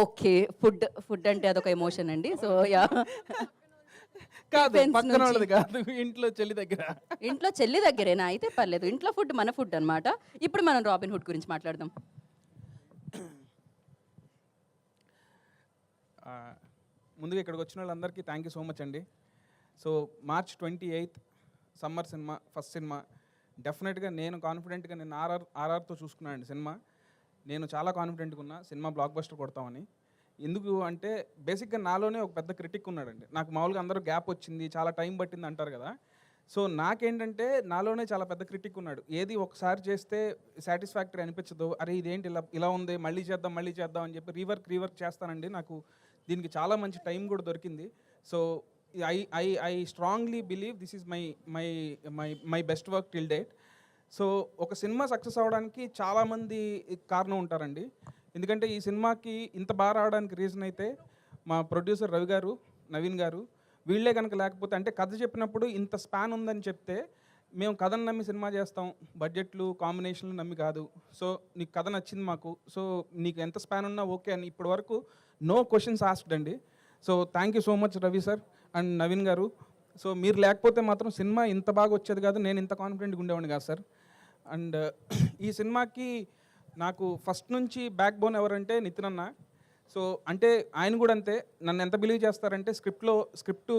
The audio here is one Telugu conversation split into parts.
ఓకే. ఫుడ్ ఫుడ్ అంటే అదొక ఎమోషన్ అండి. So yeah! కాదు, టిఫిన్స్ పక్కన నుంచి వాళ్ళది కాదు, ఇంట్లో చెల్లి దగ్గర. ఇంట్లో చెల్లి దగ్గరేనా? అయితే పర్లేదు. ఇంట్లో ఫుడ్ మన ఫుడ్ అన్నమాట. ఇప్పుడు మనం 'రాబిన్ హుడ్' గురించి మాట్లాడదాం. ఆహ్, ముందుగా ఇక్కడికి వచ్చిన వాళ్ళందరికీ థ్యాంక్ యూ సో మచ్ అండి. So March 28 summer cinema, first cinema. డెఫినెట్గా నేను కాన్ఫిడెంట్గా నేను ఆర్ఆర్తో చూసుకున్నానండి సినిమా. నేను చాలా కాన్ఫిడెంట్గా ఉన్నా సినిమా బ్లాక్ బస్టర్ కొడతామని. ఎందుకు అంటే బేసిక్గా నాలోనే ఒక పెద్ద క్రిటిక్ ఉన్నాడండి. నాకు మామూలుగా అందరూ గ్యాప్ వచ్చింది, చాలా టైం పట్టింది అంటారు కదా. సో నాకేంటంటే నాలోనే చాలా పెద్ద క్రిటిక్ ఉన్నాడు. ఏది ఒకసారి చేస్తే సాటిస్ఫాక్టరీ అనిపించదు, అరే ఇదేంటి ఇలా ఇలా ఉంది, మళ్ళీ చేద్దాం అని చెప్పి రీవర్క్ చేస్తానండి. నాకు దీనికి చాలా మంచి టైం కూడా దొరికింది. So I strongly believe this is my my my my best work till date. So ఒక సినిమా సక్సెస్ అవ్వడానికి చాలామంది కారణం ఉంటారండి. ఎందుకంటే ఈ సినిమాకి ఇంత బాగా రావడానికి రీజన్ అయితే మా ప్రొడ్యూసర్ రవి గారు, నవీన్ గారు, వీళ్ళే కనుక లేకపోతే, అంటే కథ చెప్పినప్పుడు ఇంత స్పాన్ ఉందని చెప్తే మేము కథను నమ్మి సినిమా చేస్తాం, బడ్జెట్లు కాంబినేషన్లు నమ్మి కాదు. సో నీకు కథ నచ్చింది మాకు, సో నీకు ఎంత స్పాన్ ఉన్నా ఓకే అని ఇప్పటి వరకు నో క్వశ్చన్స్ ఆస్క్డ్ అండి. So thank you so much Ravi sir and Naveen గారు. సో మీరు లేకపోతే మాత్రం సినిమా ఇంత బాగా వచ్చేది కాదు, నేను ఇంత కాన్ఫిడెంట్గా ఉండేవాడిని కాదు సార్. అండ్ ఈ సినిమాకి నాకు ఫస్ట్ నుంచి బ్యాక్ బోన్ ఎవరంటే నితిన్ అన్న. సో అంటే ఆయన కూడా అంతే, నన్ను ఎంత బిలీవ్ చేస్తారంటే స్క్రిప్ట్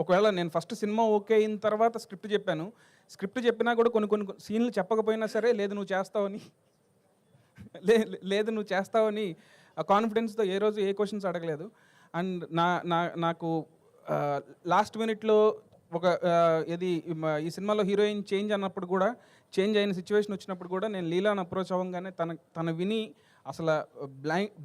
ఒకవేళ నేను ఫస్ట్ సినిమా ఓకే అయిన తర్వాత స్క్రిప్ట్ చెప్పాను. స్క్రిప్ట్ చెప్పినా కూడా కొన్ని సీన్లు చెప్పకపోయినా సరే లేదు నువ్వు చేస్తావని ఆ కాన్ఫిడెన్స్తో ఏ రోజు ఏ క్వశ్చన్స్ అడగలేదు. అండ్ నాకు లాస్ట్ మినిట్లో ఒక ఈ సినిమాలో హీరోయిన్ చేంజ్ అన్నప్పుడు కూడా, చేంజ్ అయిన సిచ్యువేషన్ వచ్చినప్పుడు కూడా నేను లీలాని అప్రోచ్ అవ్వగానే తన విని అసలు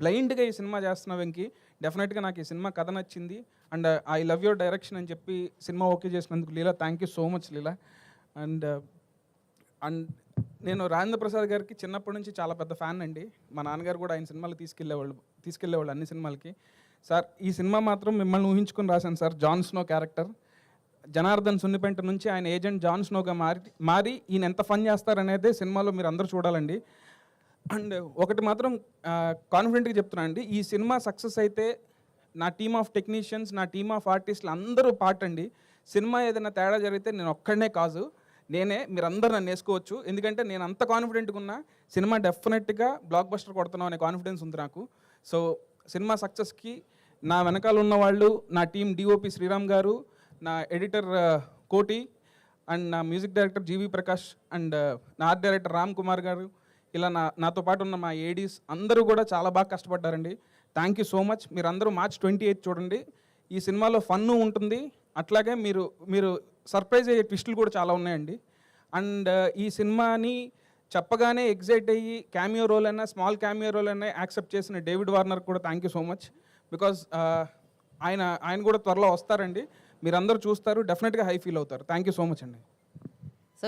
బ్లైండ్గా ఈ సినిమా చేస్తున్న వెంకి, డెఫినెట్గా నాకు ఈ సినిమా కథ నచ్చింది and I love your direction అని చెప్పి సినిమా ఓకే చేసినందుకు Leela thank you so much Leela. And నేను రాజేంద్ర ప్రసాద్ గారికి చిన్నప్పటి నుంచి చాలా పెద్ద ఫ్యాన్ అండి. మా నాన్నగారు కూడా ఆయన సినిమాలు తీసుకెళ్ళేవాళ్ళు అన్ని సినిమాలకి. సార్ ఈ సినిమా మాత్రం మిమ్మల్ని ఊహించుకొని రాశాను sir. Jon Snow character Janardhan Sunnipenta నుంచి ఆయన ఏజెంట్ జాన్ స్నోగా మారి ఈయన ఎంత ఫన్ చేస్తారనేదే సినిమాలో మీరు అందరూ చూడాలండి. అండ్ ఒకటి మాత్రం కాన్ఫిడెంట్గా చెప్తున్నాను అండి, ఈ సినిమా సక్సెస్ అయితే నా టీమ్ ఆఫ్ టెక్నీషియన్స్, నా టీమ్ ఆఫ్ ఆర్టిస్టులు అందరూ పార్ట్ అండి. సినిమా ఏదైనా తేడా జరిగితే నేను ఒక్కడనే కాదు, మీరందరూ నన్ను వేసుకోవచ్చు. ఎందుకంటే నేను అంత కాన్ఫిడెంట్గా ఉన్నా సినిమా డెఫినెట్గా బ్లాక్ బస్టర్ కొడుతున్నాం అనే కాన్ఫిడెన్స్ ఉంది నాకు. సో సినిమా సక్సెస్కి నా వెనకాల ఉన్న వాళ్ళు, నా టీం డిఓపి శ్రీరామ్ గారు, నా ఎడిటర్ కోటి అండ్ నా music director GV Prakash and నా ఆర్ట్ డైరెక్టర్ రామ్ కుమార్ గారు, ఇలా నాతో పాటు ఉన్న మా ఏడీస్ అందరూ కూడా చాలా బాగా కష్టపడ్డారండి. Thank you so much. మీరు అందరూ మార్చ్ 28 చూడండి. ఈ సినిమాలో ఫన్ను ఉంటుంది, అట్లాగే మీరు సర్ప్రైజ్ అయ్యే ట్విస్టులు కూడా చాలా ఉన్నాయండి. అండ్ ఈ సినిమాని చెప్పగానే ఎగ్జైట్ అయ్యి క్యామియో రోల్ అయినా, స్మాల్ క్యామియో రోల్ అయినా యాక్సెప్ట్ చేసిన డేవిడ్ వార్నర్ కూడా thank you so much. Because ఆయన కూడా త్వరలో వస్తారండి. మీరందరూ చూస్తారు, డెఫినెట్గా హై ఫీల్ అవుతారు. థ్యాంక్ యూ సో మచ్ అండి.